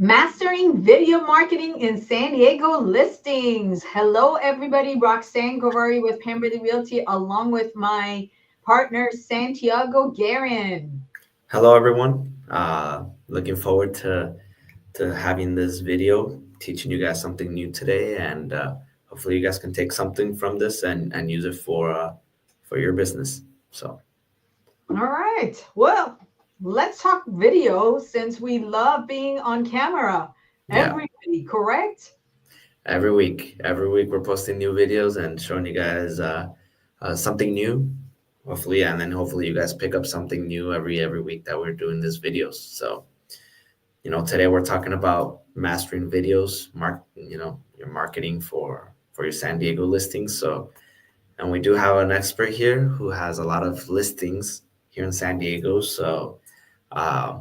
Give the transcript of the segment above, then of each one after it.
Mastering Video Marketing in San Diego Listings. Hello, everybody. Roxanne Govari with Pemberley Realty, along with my partner, Santiago Guerin. Hello, everyone. Looking forward to having this video, teaching you guys something new today, and hopefully, you guys can take something from this and use it for your business. So, All right. Well, let's talk video since we love being on camera. yeah, Everybody, correct? every week we're posting new videos and showing you guys something new. Hopefully, and then hopefully you guys pick up something new every week that we're doing these videos. So, today we're talking about mastering videos, your marketing for your San Diego listings. So, and we do have an expert here who has a lot of listings here in San Diego. So, uh,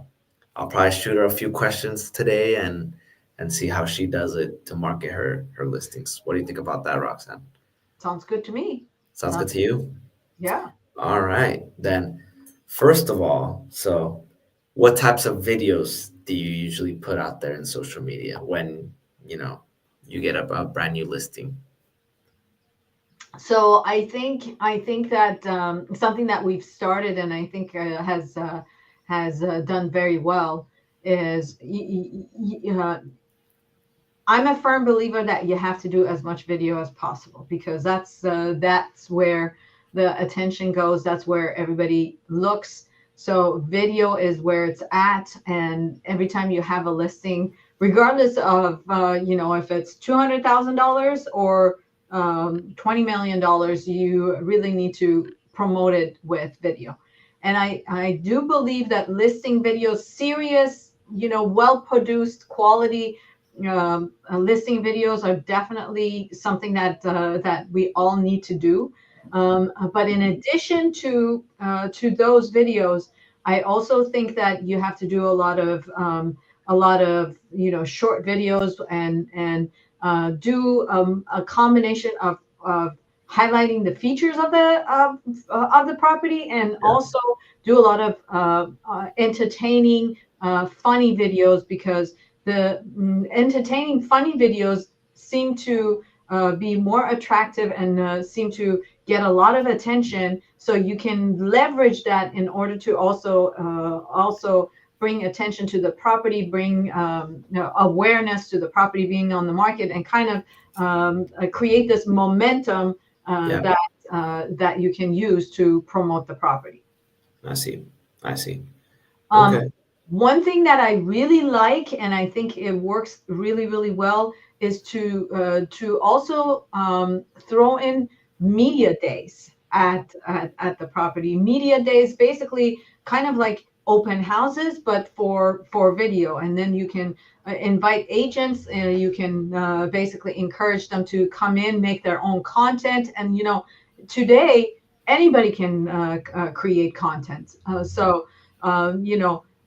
I'll probably shoot her a few questions today and see how she does it to market her listings. What do you think about that, Roxanne? Sounds good to me. Sounds good Sounds, to you? yeah. All right. Then, first of all, so what types of videos do you usually put out there in social media when, you know, you get a brand new listing? So I think that something that we've started and I think has done very well is I'm a firm believer that you have to do as much video as possible because that's where the attention goes. That's where everybody looks. So video is where it's at, and every time you have a listing, regardless of if it's $200,000 or $20 million, you really need to promote it with video. And I do believe that listing videos, serious, well produced, quality listing videos are definitely something that we all need to do. But in addition to those videos, I also think that you have to do a lot of short videos and do a combination of highlighting the features of the property, and Yeah, also do a lot of entertaining, funny videos, because the entertaining, funny videos seem to be more attractive and seem to get a lot of attention. So you can leverage that in order to also bring attention to the property, bring awareness to the property being on the market, and kind of create this momentum yeah, that you can use to promote the property. I see. I see. Um, Okay. One thing that I really like, and I think it works really, really well, is to also throw in media days at the property. Media days, basically, kind of like open houses, but for video, and then you can invite agents, and you can basically encourage them to come in, make their own content, and today anybody can create content.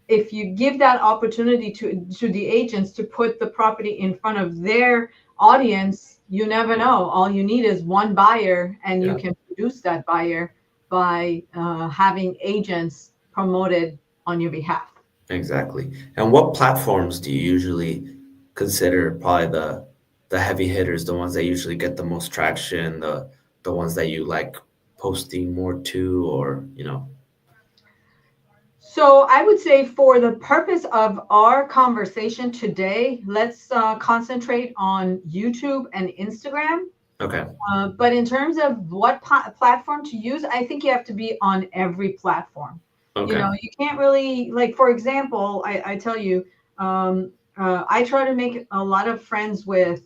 If you give that opportunity to the agents to put the property in front of their audience, you never know. All you need is one buyer, and you Yeah, can produce that buyer by having agents promoted on your behalf. exactly. And what platforms do you usually consider probably the heavy hitters, the ones that usually get the most traction, the ones that you like posting more to, or So I would say, for the purpose of our conversation today, let's concentrate on YouTube and Instagram. Okay. But in terms of what platform to use, I think you have to be on every platform. Okay. You can't really, like, for example, I tell you, I try to make a lot of friends with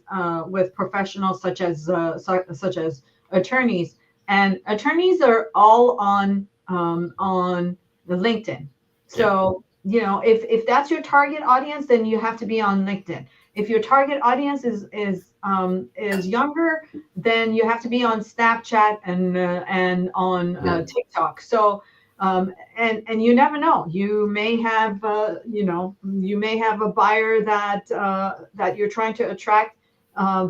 professionals such as attorneys, and attorneys are all on the LinkedIn. Yeah. So if that's your target audience, then you have to be on LinkedIn. If your target audience is younger, then you have to be on Snapchat and on Yeah. TikTok. So and you never know. You may have a buyer that you're trying to attract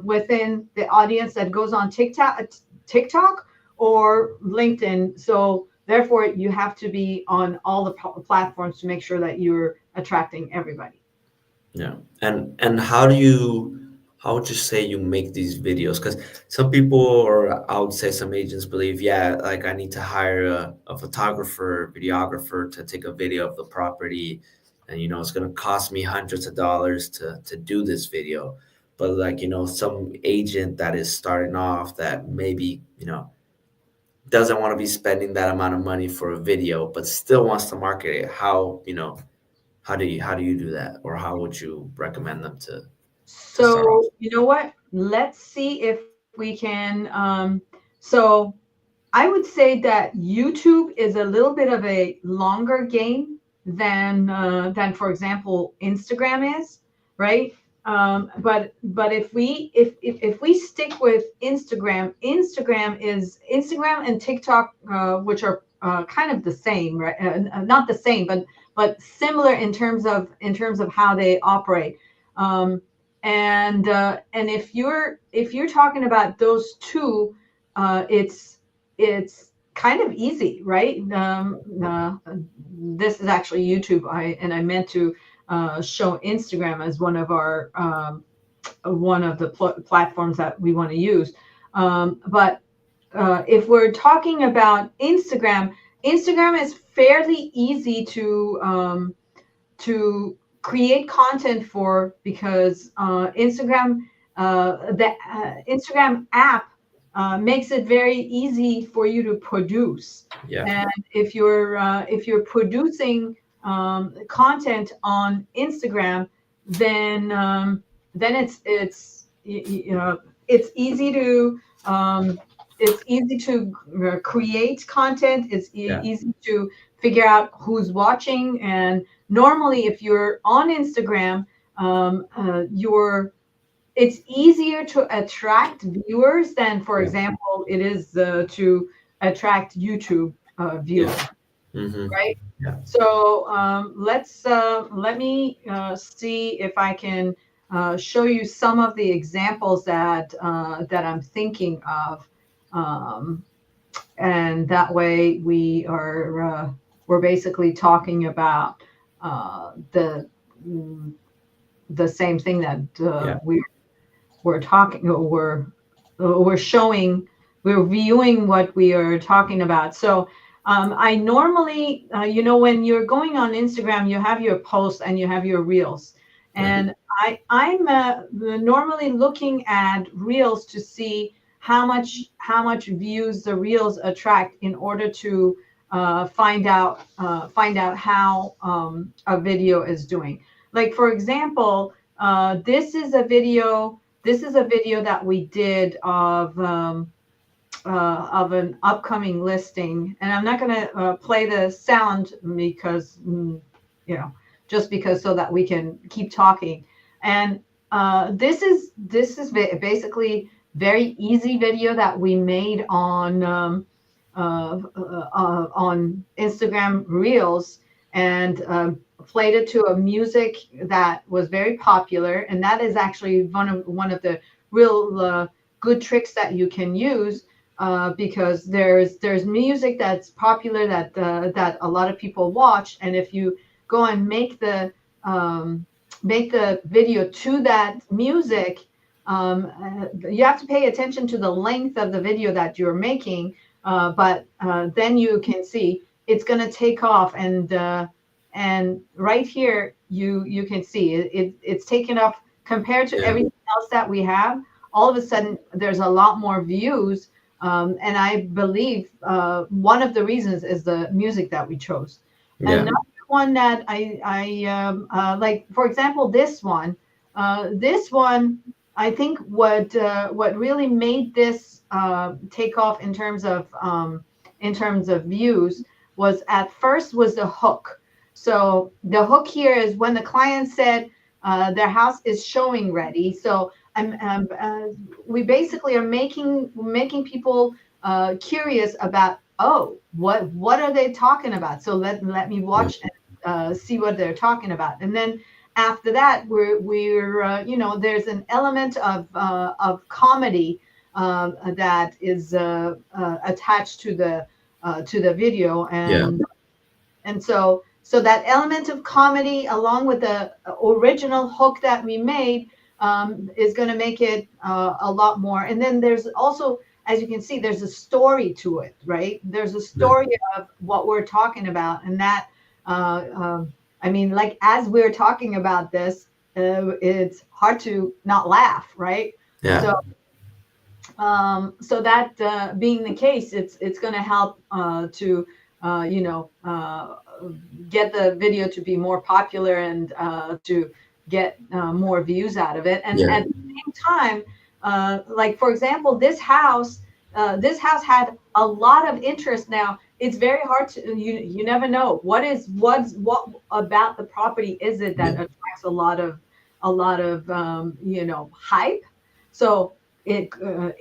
within the audience that goes on TikTok or LinkedIn. So therefore, you have to be on all the platforms to make sure that you're attracting everybody. Yeah. And how would you say you make these videos? Because some people, or I would say some agents believe, yeah, like I need to hire a photographer, videographer to take a video of the property, and it's gonna cost me hundreds of dollars to do this video. But like, some agent that is starting off that maybe, doesn't want to be spending that amount of money for a video, but still wants to market it. How do you do that, or how would you recommend them to start off? So you know what? Let's see if we can. So I would say that YouTube is a little bit of a longer game than for example, Instagram is, right? But if we stick with Instagram, Instagram and TikTok, which are kind of the same, right? Not the same, but similar in terms of how they operate. Um, and if you're talking about those two, it's kind of easy, right? This is actually YouTube. I meant to show Instagram as one of the platforms that we want to use. But if we're talking about Instagram, Instagram is fairly easy to create content for, because the Instagram app makes it very easy for you to produce. Yeah. And if you're producing content on Instagram, then it's easy to create content. It's Yeah. easy to figure out who's watching. And normally, if you're on Instagram, you're it's easier to attract viewers than, for Yeah. example, it is to attract YouTube viewers, Yeah. Mm-hmm. right? Yeah. So let me see if I can show you some of the examples that I'm thinking of, um, and that way we're basically talking about mm, the same thing that Yeah. we're talking we're showing, we're viewing what we are talking about. So I normally, when you're going on Instagram, you have your posts and you have your reels. Right. And I'm normally looking at reels to see how much views the reels attract, in order to find out how a video is doing. Like, for example, this is a video that we did of an upcoming listing, and I'm not going to play the sound because, you know, just because, so that we can keep talking. And this is basically very easy video that we made on Instagram Reels, and played it to a music that was very popular. And that is actually one of the real good tricks that you can use, because there's music that's popular, that a lot of people watch. And if you go and make the video to that music, you have to pay attention to the length of the video that you're making. But then you can see it's going to take off, and right here you can see it's taken off compared to Yeah. everything else that we have. All of a sudden, there's a lot more views, and I believe one of the reasons is the music that we chose. Yeah. Another one that I like, for example, this one. This one, I think what really made this take off in terms of views was, at first, was the hook. So the hook here is when the client said their house is showing ready. So we basically are making people curious about, oh, what are they talking about? So let me Yeah. watch and see what they're talking about. And then after that, we're there's an element of comedy that is attached to the video. Yeah. And so So that element of comedy, along with the original hook that we made, is going to make it a lot more. And then there's also, as you can see, there's a story to it, right? There's a Yeah. story of what we're talking about, and that, I mean, like as we're talking about this, it's hard to not laugh, right? Yeah. So, so that being the case, it's going to help to, you know, get the video to be more popular and to get more views out of it. And Yeah. at the same time, like for example, this house had a lot of interest. Now it's very hard to, you never know what about the property is it that Yeah. attracts a lot of you know, hype. So it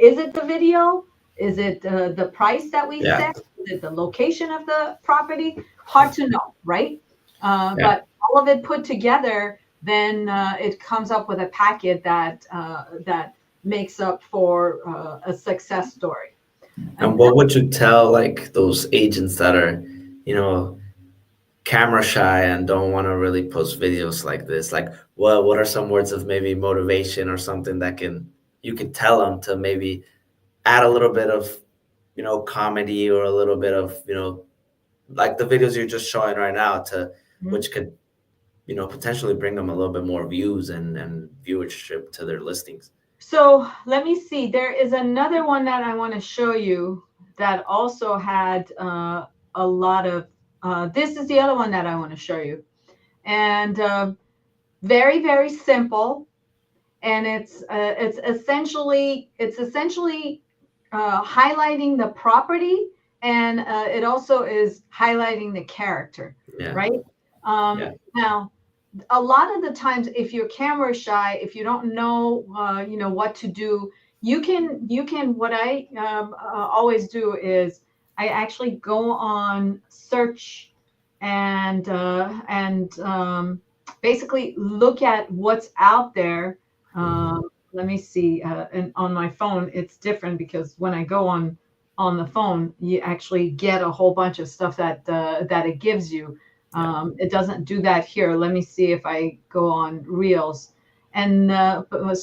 is it the video? Is it the price that we Yeah. set? Is it the location of the property? Hard to know, right? Yeah. But all of it put together, then it comes up with a packet that that makes up for a success story. And And what would you tell like those agents that are, you know, camera shy and don't want to really post videos like this? Like, what are some words of maybe motivation or something that can you can tell them to maybe add a little bit of, you know, comedy or a little bit of, you know, like the videos you're just showing right now to Mhm. which could, you know, potentially bring them a little bit more views and viewership to their listings. So let me see. There is another one that I want to show you that also had a lot of. This is the other one that I want to show you, and very very simple, and it's essentially highlighting the property, and it also is highlighting the character, Yeah. right? Yeah. Now a lot of the times, if you're camera shy, if you don't know you know what to do, you can what I always do is I actually go on search and basically look at what's out there. Mhm. Let me see, and on my phone it's different because when I go on the phone you actually get a whole bunch of stuff that it gives you. Yeah. It doesn't do that here. Let me see if I go on Reels. And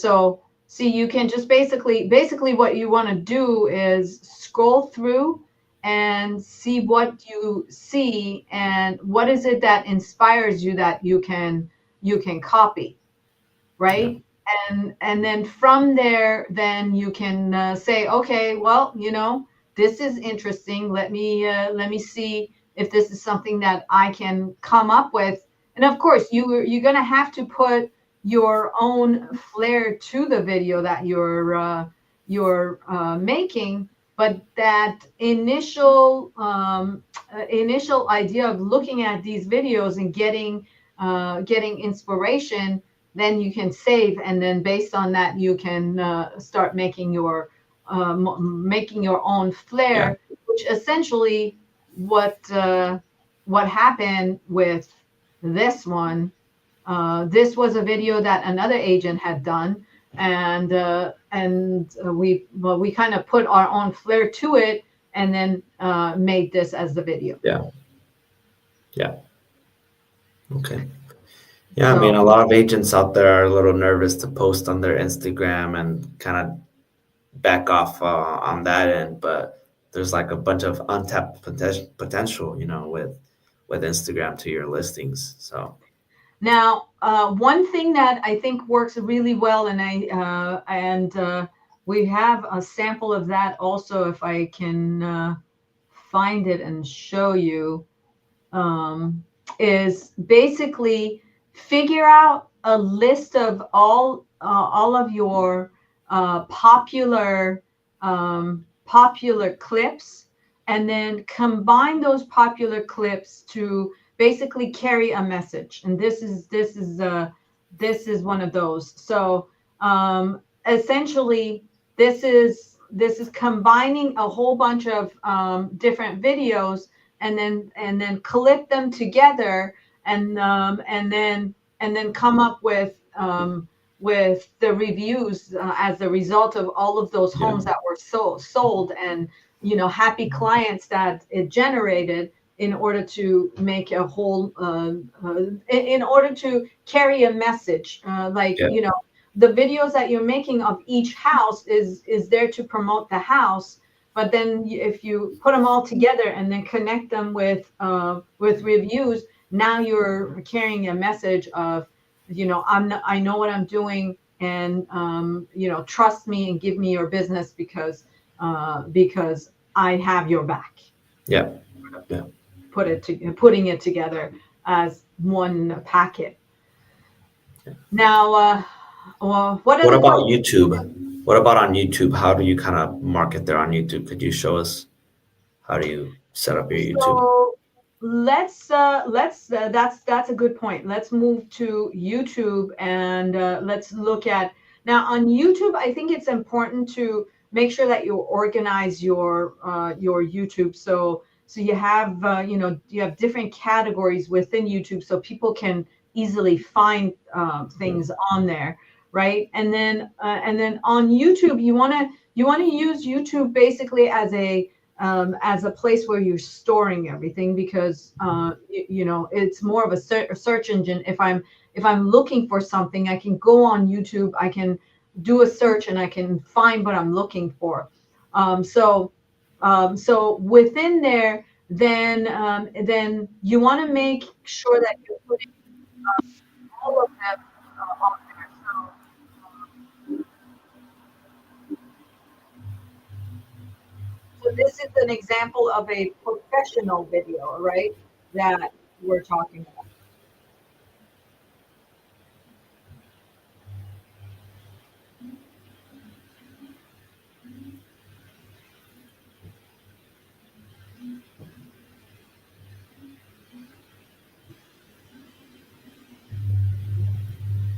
so see, you can just basically what you want to do is scroll through and see what you see and what is it that inspires you that you can copy, Yeah. right? And then from there, then you can say, okay, well, you know, this is interesting. Let me see if this is something that I can come up with. And of course, you're going to have to put your own flair to the video that you're making. But that initial idea of looking at these videos and getting inspiration, then you can save, and then based on that you can start making your own Yeah. flair, which essentially what happened with this one. This was a video that another agent had done, and we kind of put our own flair to it, and then made this as the video. Yeah. Yeah. Okay. Yeah, I mean, So a lot of agents out there are a little nervous to post on their Instagram and kind of back off on that end, but there's like a bunch of untapped potential, you know, with Instagram to your listings. So now, one thing that I think works really well, and we have a sample of that also, if I can find it and show you, um, is basically figure out a list of all of your popular clips, and then combine those popular clips to basically carry a message. And this is one of those. So essentially, this is combining a whole bunch of different videos, and then clip them together, and then come up with the reviews as a result of all of those yeah, homes that were sold, and you know, happy clients that it generated. in order to make a whole, in order to carry a message. Like, Yeah. the videos that you're making of each house is there to promote the house. But then if you put them all together and then connect them with reviews, now you're carrying a message of, I know what I'm doing, and trust me and give me your business because I have your back. Yeah. Yeah. Putting it together as one packet. Now, well, What about YouTube? What about on YouTube? How do you kind of market there on YouTube? Could you show us how do you set up your YouTube? So that's a good point. Let's move to YouTube, and let's look at now on YouTube. I think it's important to make sure that you organize your YouTube. So you have you have different categories within YouTube, so people can easily find things on there, right? And then on YouTube, you want to use YouTube basically as a place where you're storing everything, because it's more of a search engine. If I'm looking for something, I can go on YouTube, I can do a search, and I can find what I'm looking for. So within there, then you want to make sure that you're putting all of them on there. So this is an example of a professional video, right? That we're talking about.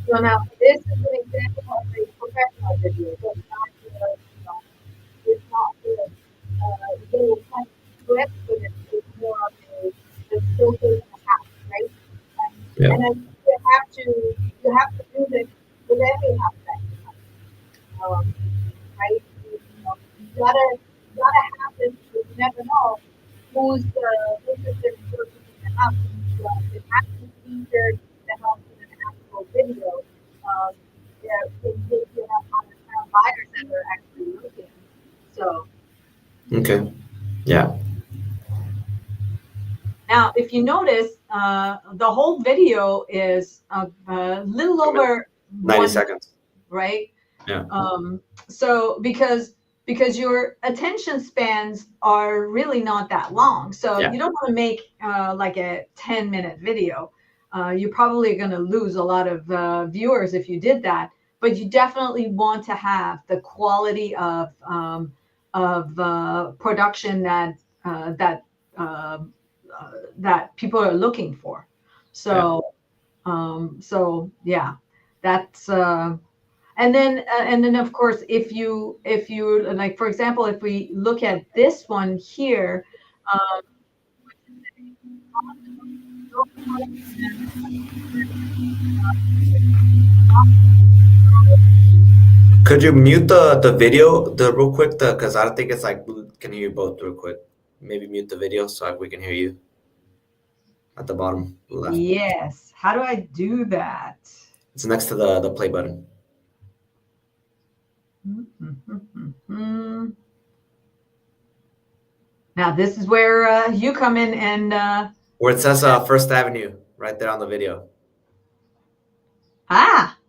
So now this is an example of a professional video. So it's not little kind of script, but it's more of a showcase the house, right? Yeah. And then you have to do this with every house that you have, right? You gotta have this. You never know who's interested in purchasing the house. So it has to feature the house in an actual video. Yeah, in case you have out-of-town buyers that are actually looking. So Okay. Yeah. now, if you notice, the whole video is a little over 90 1 seconds. right? Yeah. So because your attention spans are really not that long, so Yeah. you don't want to make like a 10-minute video. You're probably going to lose a lot of viewers if you did that. But you definitely want to have the quality of production that people are looking for. So yeah, that's and then of course, if you like, for example, if we look at this one here, Could you mute the video real quick, because I don't think it's like can hear you both real quick. Maybe mute the video so we can hear you at the bottom left. yes, how do I do that? It's next to the play button. Now this is where you come in and where it says First Avenue right there on the video.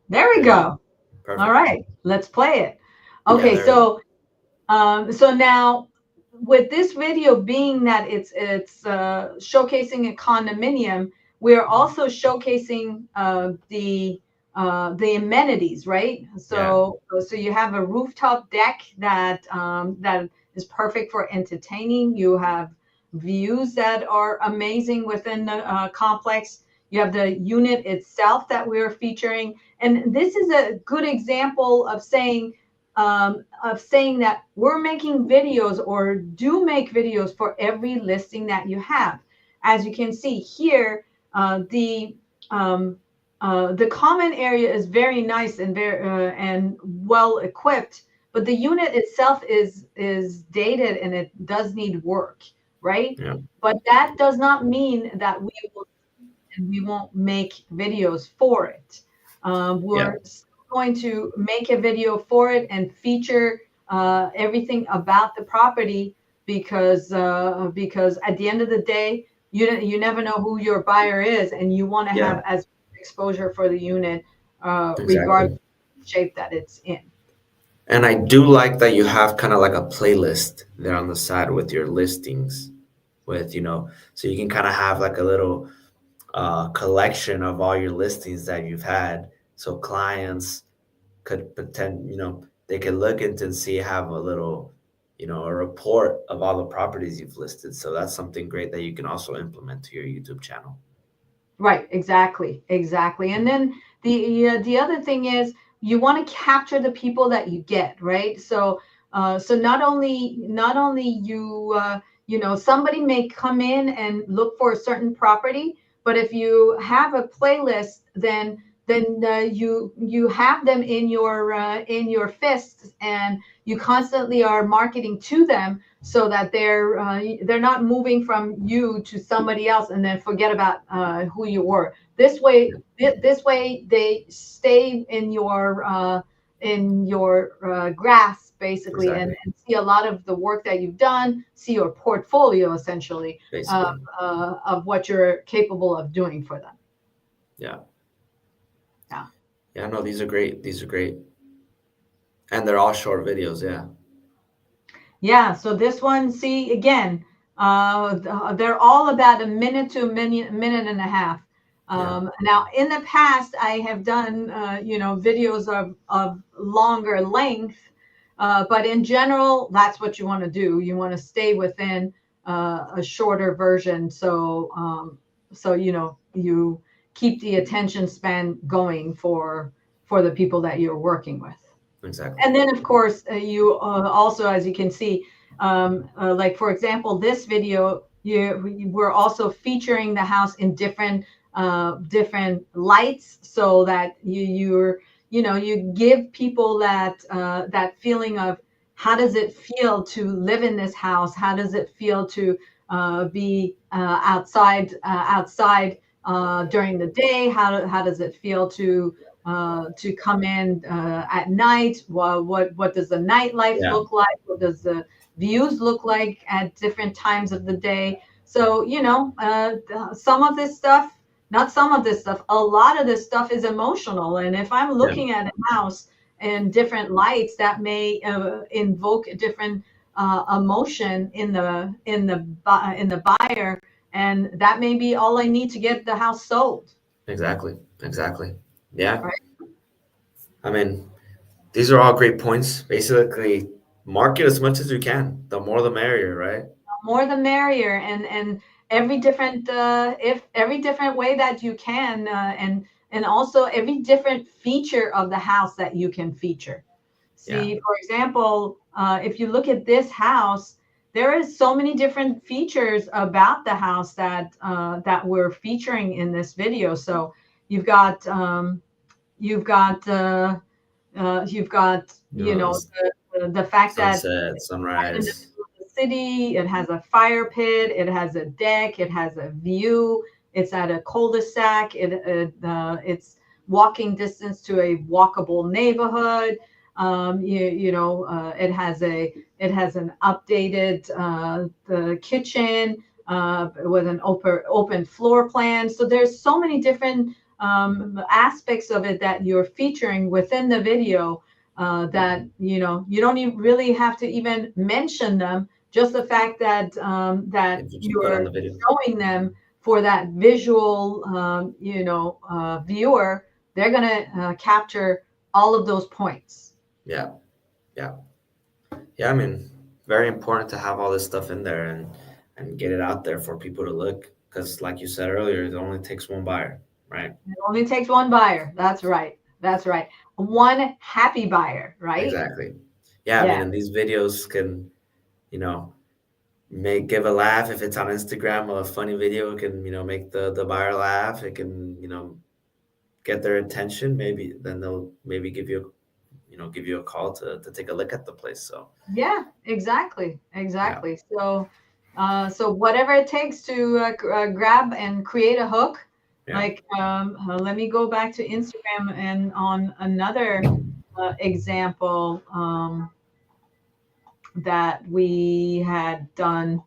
There we go. Perfect. All right, let's play it. Okay, Yeah, so now with this video being that it's showcasing a condominium, we're also showcasing the amenities, right? So you have a rooftop deck that is perfect for entertaining. You have views that are amazing within the complex. You have the unit itself that we're featuring, and this is a good example of saying that we're making videos, or do make videos, for every listing that you have. As you can see here, the common area is very nice and very and well equipped, but the unit itself is dated and it does need work, right? Yeah. But that does not mean that we won't make videos for it. Yeah. We're still going to make a video for it and feature everything about the property because at the end of the day, you never know who your buyer is, and you want to Yeah. have as much exposure for the unit, regardless Exactly. of the shape that it's in. And I do like that you have kind of like a playlist there on the side with your listings, with, so you can kind of have like a little collection of all your listings that you've had. So clients could pretend, they could look into and see, have a little, a report of all the properties you've listed. So that's something great that you can also implement to your YouTube channel. Right, exactly, exactly. And then the other thing is you want to capture the people that you get, right? So not only somebody may come in and look for a certain property, but if you have a playlist, then you have them in your fists, and you constantly are marketing to them so that they're not moving from you to somebody else and then forget about who you were. This way they stay in your grasp basically, Exactly. and see a lot of the work that you've done, see your portfolio essentially Basically. of what you're capable of doing for them. Yeah. Yeah. Yeah. No, these are great. These are great. And they're all short videos. Yeah. Yeah, so this one, see, again, they're all about a minute to a minute and a half. Yeah. Now, in the past, I have done, videos of longer length, but in general, that's what you want to do. You want to stay within a shorter version, so you keep the attention span going for the people that you're working with. Exactly. And then, of course, you also, as you can see, like for example, this video, we're also featuring the house in different lights, so that you give people that feeling of how does it feel to live in this house? How does it feel to be outside during the day? How does it feel to come in at night? What does the nightlife Yeah. look like? What does the views look like at different times of the day? So some of this stuff, not some of this stuff, a lot of this stuff is emotional. And if I'm Yeah. looking at a house in different lights, that may invoke a different emotion in the buyer, and that may be all I need to get the house sold. Exactly. Exactly. Yeah. Right. I mean, these are all great points. Basically, market as much as you can. The more the merrier, right? More the merrier, and every different way that you can, and also every different feature of the house that you can feature. Yeah. See, for example, if you look at this house, there is so many different features about the house that we're featuring in this video. So you've got you've got you've got s- the fact that sunset, in the sunrise. middle of the city. It has a fire pit. It has a deck. It has a view. It's at a cul-de-sac. It's walking distance to a walkable neighborhood. It has an updated the kitchen with an open floor plan. So there's so many different aspects of it that you're featuring within the video that you don't even really have to even mention them. Just the fact that If you just put on you're the video. showing them for that visual viewer, they're going to capture all of those points. Yeah. Yeah. Yeah. I mean, very important to have all this stuff in there and get it out there for people to look. Because, like you said earlier, it only takes one buyer, right? It only takes one buyer. That's right. That's right. One happy buyer, right? Exactly. Yeah. I mean, Yeah. and these videos can, you know, give a laugh if it's on Instagram. A funny video can, make the buyer laugh. It can, get their attention. Maybe then they'll maybe give you a call to take a look at the place. So Yeah, exactly. yeah. Exactly. So So whatever it takes to grab and create a hook. Yeah. Like, let me go back to Instagram and on another example that we had done.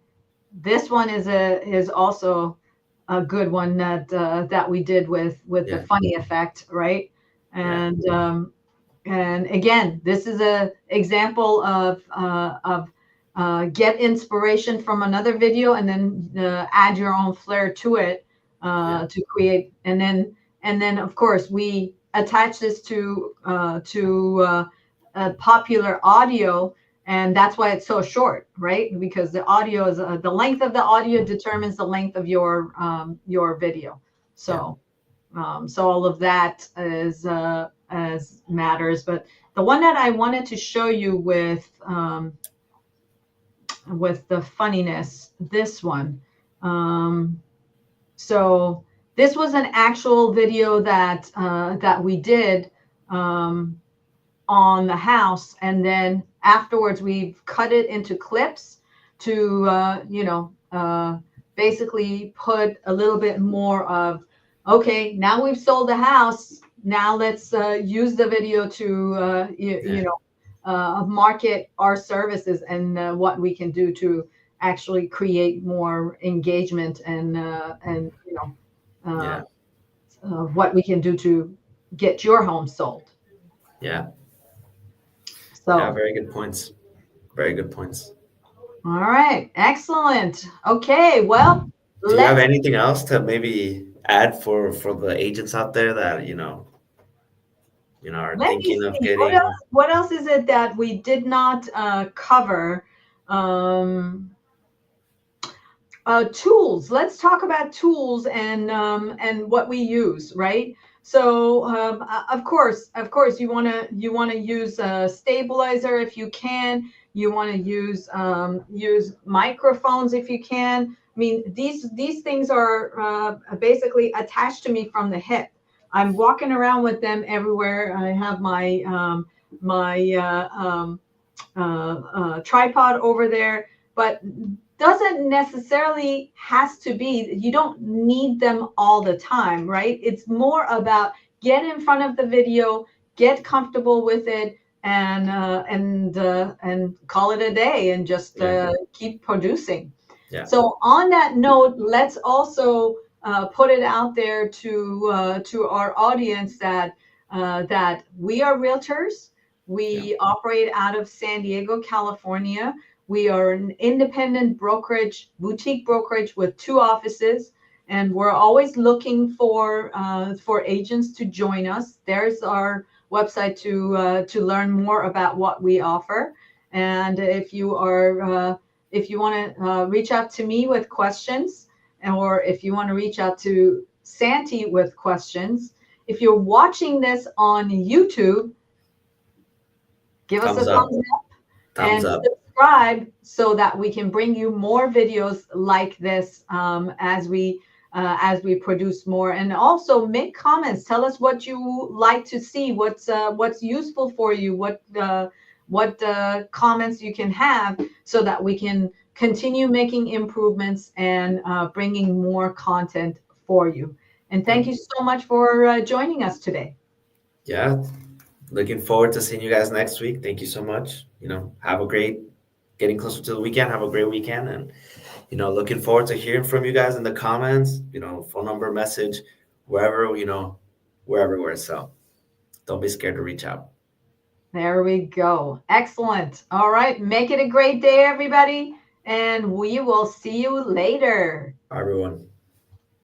This one is also a good one that we did with the Yeah. funny effect, right? Yeah. And again, this is a example of get inspiration from another video and then add your own flair to it Yeah. to create. And then of course we attach this to popular audio, and that's why it's so short, right? Because the audio is the length of the audio determines the length of your video. Yeah. So so all of that is as matters. But the one that I wanted to show you with the funniness, this one. So this was an actual video that we did on the house, and then afterwards we've cut it into clips to basically put a little bit more of, okay, now we've sold the house, now let's use the video to Yeah. market our services and what we can do to actually create more engagement and uh, Yeah. what we can do to get your home sold. Yeah. Yeah. So Very good points. Very good points. all right, excellent. Okay, well, Do you have let's anything else to maybe add for the agents out there that are let me thinking of see getting? what else is it that we did not cover. Um, Tools. Let's talk about tools and what we use, right? So of course, you want to use a stabilizer if you can. You want to use microphones if you can. I mean, these things are basically attached to me from the hip. I'm walking around with them everywhere. I have my tripod over there, but doesn't necessarily has to be, you don't need them all the time, right? It's more about get in front of the video, get comfortable with it, and call it a day and just Yeah. keep producing. Yeah. So on that note, let's also put it out there to our audience that we are realtors. Yeah. We operate out of San Diego, California. We are an independent brokerage, boutique brokerage with 2 offices, and we're always looking for agents to join us. There's our website to learn more about what we offer. And if you want to reach out to me with questions, or if you want to reach out to Santi with questions, if you're watching this on YouTube, give us a Thumbs up. thumbs up Thumbs and up. subscribe so that we can bring you more videos like this as we produce more. And also make comments. Tell us what you like to see, what's useful for you, what comments you can have, so that we can continue making improvements and bringing more content for you. And thank you so much for joining us today. Yeah. Looking forward to seeing you guys next week. Thank you so much. Have a great, getting closer to the weekend. Have a great weekend. And, looking forward to hearing from you guys in the comments, phone number, message, wherever, we're everywhere. So don't be scared to reach out. There we go. Excellent. All right. Make it a great day, everybody. And we will see you later. Bye, everyone.